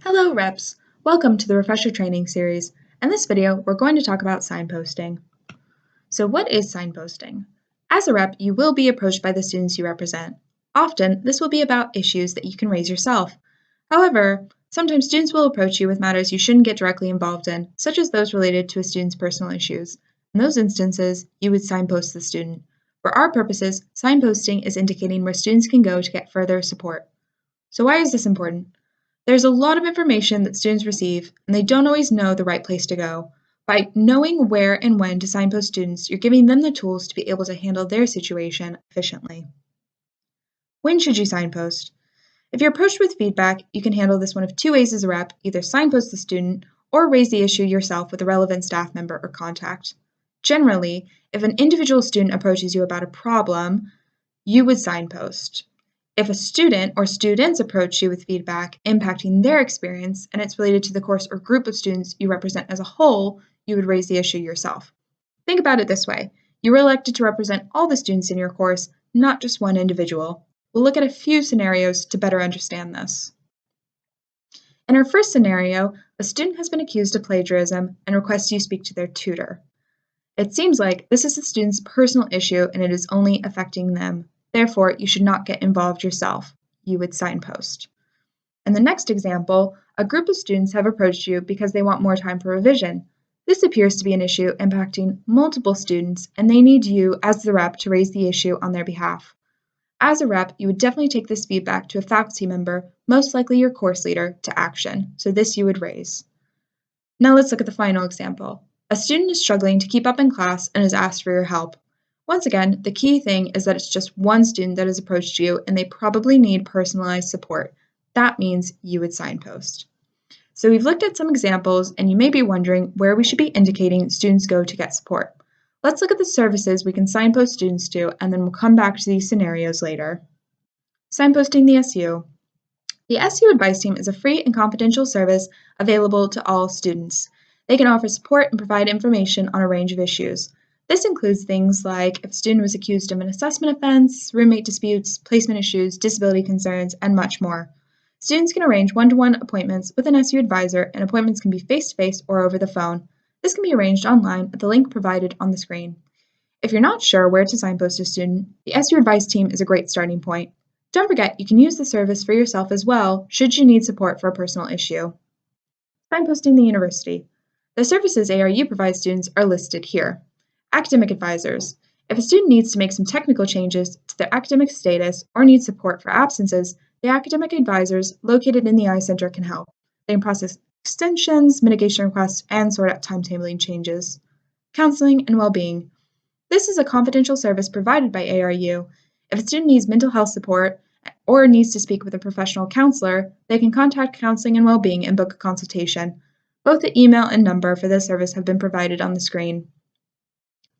Hello reps! Welcome to the Refresher Training Series. In this video, we're going to talk about signposting. So what is signposting? As a rep, you will be approached by the students you represent. Often, this will be about issues that you can raise yourself. However, sometimes students will approach you with matters you shouldn't get directly involved in, such as those related to a student's personal issues. In those instances, you would signpost the student. For our purposes, signposting is indicating where students can go to get further support. So why is this important? There's a lot of information that students receive, and they don't always know the right place to go. By knowing where and when to signpost students, you're giving them the tools to be able to handle their situation efficiently. When should you signpost? If you're approached with feedback, you can handle this one of two ways as a rep, either signpost the student or raise the issue yourself with a relevant staff member or contact. Generally, if an individual student approaches you about a problem, you would signpost. If a student or students approach you with feedback impacting their experience and it's related to the course or group of students you represent as a whole, you would raise the issue yourself. Think about it this way. You were elected to represent all the students in your course, not just one individual. We'll look at a few scenarios to better understand this. In our first scenario, a student has been accused of plagiarism and requests you speak to their tutor. It seems like this is the student's personal issue and it is only affecting them. Therefore, you should not get involved yourself. You would signpost. In the next example, a group of students have approached you because they want more time for revision. This appears to be an issue impacting multiple students, and they need you as the rep to raise the issue on their behalf. As a rep, you would definitely take this feedback to a faculty member, most likely your course leader, to action. So this you would raise. Now let's look at the final example. A student is struggling to keep up in class and has asked for your help. Once again, the key thing is that it's just one student that has approached you and they probably need personalized support. That means you would signpost. So we've looked at some examples and you may be wondering where we should be indicating students go to get support. Let's look at the services we can signpost students to and then we'll come back to these scenarios later. Signposting the SU. The SU Advice Team is a free and confidential service available to all students. They can offer support and provide information on a range of issues. This includes things like if a student was accused of an assessment offense, roommate disputes, placement issues, disability concerns, and much more. Students can arrange one-to-one appointments with an SU advisor, and appointments can be face-to-face or over the phone. This can be arranged online at the link provided on the screen. If you're not sure where to signpost a student, the SU Advice Team is a great starting point. Don't forget, you can use the service for yourself as well, should you need support for a personal issue. Signposting the university. The services ARU provides students are listed here. Academic advisors. If a student needs to make some technical changes to their academic status or needs support for absences, the academic advisors located in the I-Center can help. They can process extensions, mitigation requests, and sort out timetabling changes. Counseling and well-being. This is a confidential service provided by ARU. If a student needs mental health support or needs to speak with a professional counselor, they can contact Counseling and Wellbeing and book a consultation. Both the email and number for this service have been provided on the screen.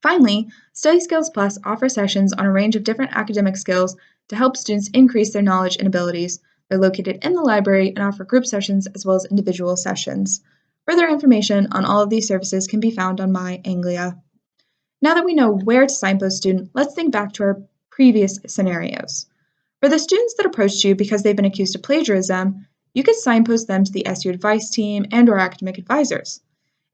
Finally, Study Skills Plus offers sessions on a range of different academic skills to help students increase their knowledge and abilities. They're located in the library and offer group sessions as well as individual sessions. Further information on all of these services can be found on My Anglia. Now that we know where to signpost student, let's think back to our previous scenarios. For the students that approached you because they've been accused of plagiarism, you could signpost them to the SU Advice Team and/or academic advisors.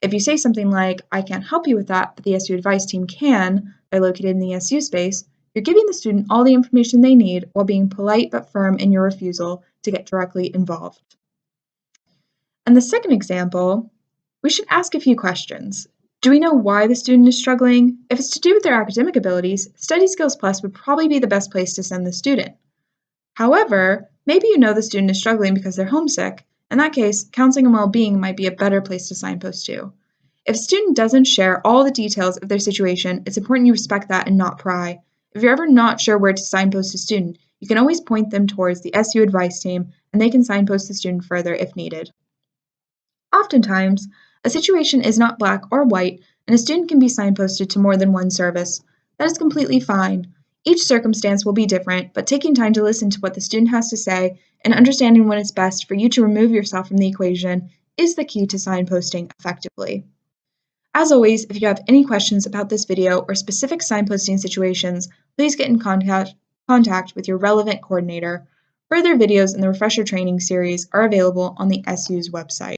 If you say something like, I can't help you with that, but the SU Advice Team can, they're located in the SU space, you're giving the student all the information they need while being polite but firm in your refusal to get directly involved. In the second example, we should ask a few questions. Do we know why the student is struggling? If it's to do with their academic abilities, Study Skills Plus would probably be the best place to send the student. However, maybe you know the student is struggling because they're homesick. In that case, Counseling and Wellbeing might be a better place to signpost to. If a student doesn't share all the details of their situation, it's important you respect that and not pry. If you're ever not sure where to signpost a student, you can always point them towards the SU Advice Team, and they can signpost the student further if needed. Oftentimes, a situation is not black or white, and a student can be signposted to more than one service. That is completely fine. Each circumstance will be different, but taking time to listen to what the student has to say and understanding when it's best for you to remove yourself from the equation is the key to signposting effectively. As always, if you have any questions about this video or specific signposting situations, please get in contact with your relevant coordinator. Further videos in the refresher training series are available on the SU's website.